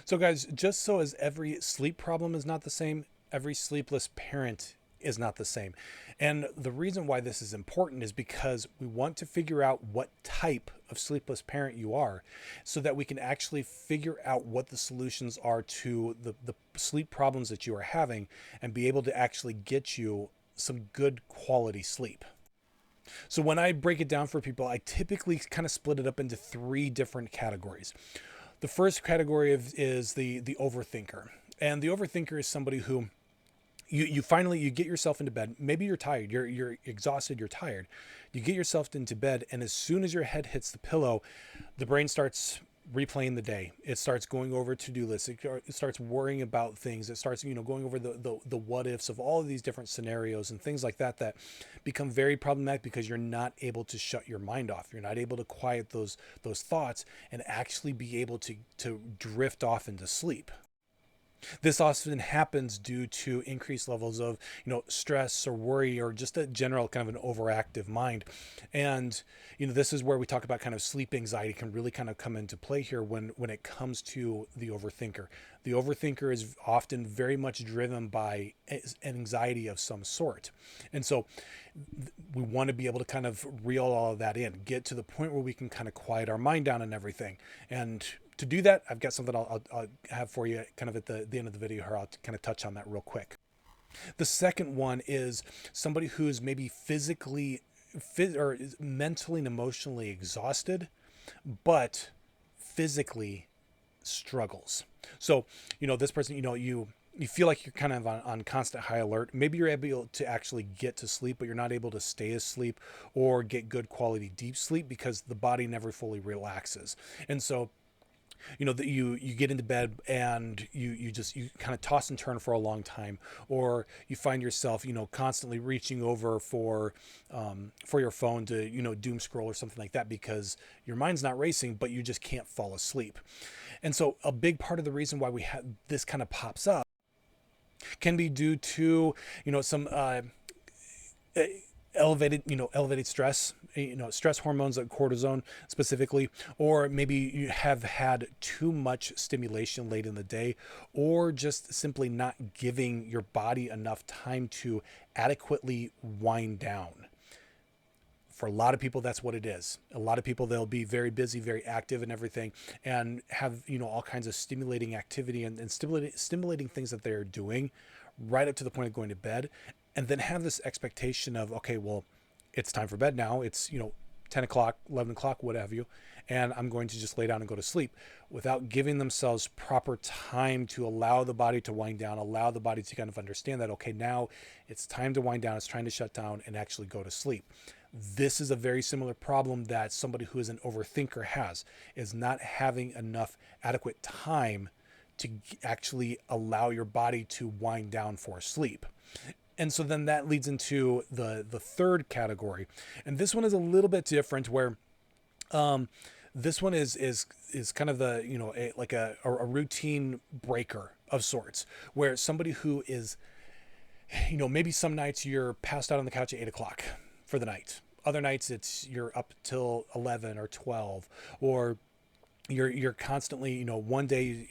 So guys, just so as every sleep problem is not the same, every sleepless parent is not the same. And the reason why this is important is because we want to figure out what type of sleepless parent you are so that we can actually figure out what the solutions are to the sleep problems that you are having and be able to actually get you some good quality sleep. So when I break it down for people, I typically kind of split it up into three different categories. The first category is the overthinker. And the overthinker is somebody who you finally you get yourself into bed. Maybe you're tired, you're exhausted, you're tired. You get yourself into bed, and as soon as your head hits the pillow, the brain starts replaying the day. It starts going over to-do lists. It starts worrying about things. It starts, going over the what ifs of all of these different scenarios and things like that that become very problematic because you're not able to shut your mind off. You're not able to quiet those thoughts and actually be able to drift off into sleep. This often happens due to increased levels of, stress or worry or just a general kind of an overactive mind. And, this is where we talk about kind of sleep anxiety can really kind of come into play here when it comes to the overthinker. The overthinker is often very much driven by an anxiety of some sort. And so we want to be able to kind of reel all of that in, get to the point where we can kind of quiet our mind down and everything. And to do that, I've got something I'll have for you kind of at the end of the video here. I'll kind of touch on that real quick. The second one is somebody who's maybe or mentally and emotionally exhausted, but physically struggles. So, this person, you feel like you're kind of on constant high alert. Maybe you're able to actually get to sleep, but you're not able to stay asleep or get good quality deep sleep because the body never fully relaxes. And so that you get into bed and you kind of toss and turn for a long time, or you find yourself constantly reaching over for your phone to doom scroll or something like that because your mind's not racing but you just can't fall asleep. And so a big part of the reason why we have this kind of pops up can be due to some elevated stress, stress hormones like cortisone specifically, or maybe you have had too much stimulation late in the day, or just simply not giving your body enough time to adequately wind down. For a lot of people, that's what it is. A lot of people, they'll be very busy, very active and everything, and have, all kinds of stimulating activity and stimulating things that they're doing right up to the point of going to bed, and then have this expectation of, okay, well, it's time for bed now. It's, 10 o'clock, 11 o'clock, what have you, and I'm going to just lay down and go to sleep without giving themselves proper time to allow the body to wind down, allow the body to kind of understand that, okay, now it's time to wind down, it's trying to shut down and actually go to sleep. This is a very similar problem that somebody who is an overthinker has, is not having enough adequate time to actually allow your body to wind down for sleep. And so then that leads into the third category. And this one is a little bit different where this one is kind of the, a routine breaker of sorts, where somebody who is, maybe some nights you're passed out on the couch at 8 o'clock for the night. Other nights you're up till 11 or 12, or you're constantly, one day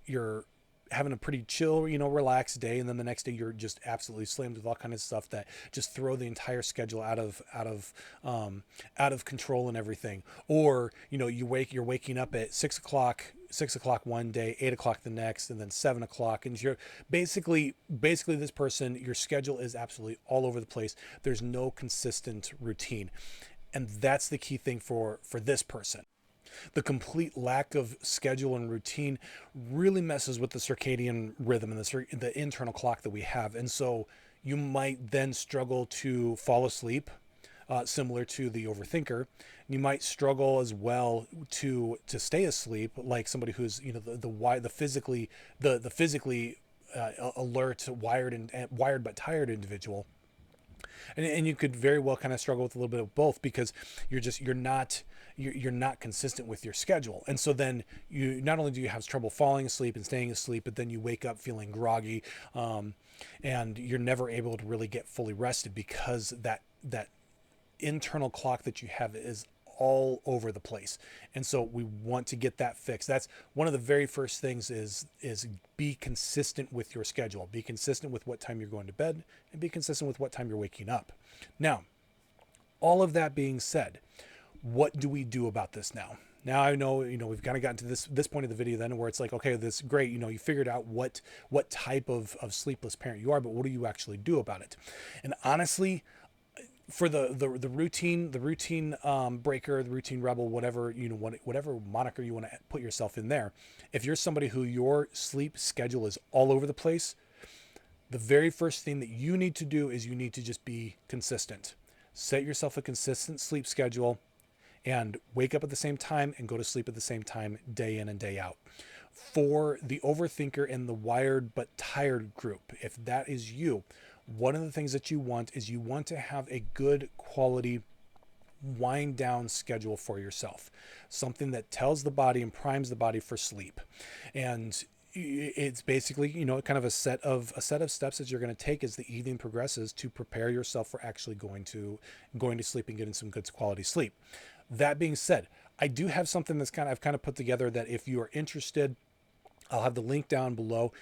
you're having a pretty chill, relaxed day, and then the next day you're just absolutely slammed with all kinds of stuff that just throw the entire schedule out of control and everything. Or you're waking up at 6 o'clock one day, 8 o'clock the next, and then 7 o'clock, and you're basically this person, your schedule is absolutely all over the place. There's no consistent routine, and that's the key thing for this person. The complete lack of schedule and routine really messes with the circadian rhythm and the internal clock that we have. And so you might then struggle to fall asleep, similar to the overthinker. You might struggle as well to stay asleep, like somebody who's the physically alert, wired but tired individual. And you could very well kind of struggle with a little bit of both because you're not consistent with your schedule. And so then you not only do you have trouble falling asleep and staying asleep, but then you wake up feeling groggy, and you're never able to really get fully rested because that internal clock that you have is all over the place. And so we want to get that fixed. That's one of the very first things is be consistent with your schedule. Be consistent with what time you're going to bed, and be consistent with what time you're waking up. Now, all of that being said, what do we do about this now? Now I know, we've kind of gotten to this point of the video then where it's like, okay, this is great. You figured out what type of sleepless parent you are, but what do you actually do about it? And honestly, for the routine breaker, the routine rebel, whatever, whatever moniker you want to put yourself in there, if you're somebody who your sleep schedule is all over the place, the very first thing that you need to do is you need to just be consistent. Set yourself a consistent sleep schedule and wake up at the same time and go to sleep at the same time, day in and day out. For the overthinker and the wired but tired group, if that is you, one of the things that you want is you want to have a good quality wind down schedule for yourself. Something that tells the body and primes the body for sleep. And it's basically, kind of a set of steps that you're going to take as the evening progresses to prepare yourself for actually going to sleep and getting some good quality sleep. That being said, I do have something that's I've kind of put together that if you are interested, I'll have the link down below.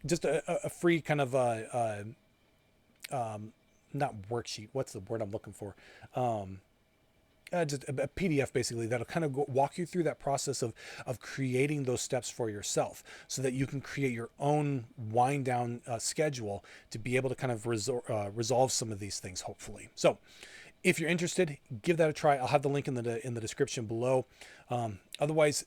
Just a free kind of not worksheet. What's the word I'm looking for? Just a PDF basically that'll kind of walk you through that process of creating those steps for yourself, so that you can create your own wind down schedule to be able to kind of resolve some of these things, hopefully. So if you're interested, give that a try. I'll have the link in the description below. Otherwise,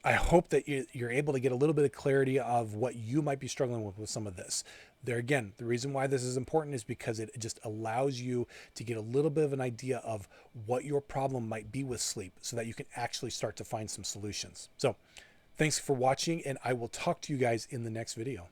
I hope that you're able to get a little bit of clarity of what you might be struggling with some of this. There again, the reason why this is important is because it just allows you to get a little bit of an idea of what your problem might be with sleep, so that you can actually start to find some solutions. So thanks for watching, and I will talk to you guys in the next video.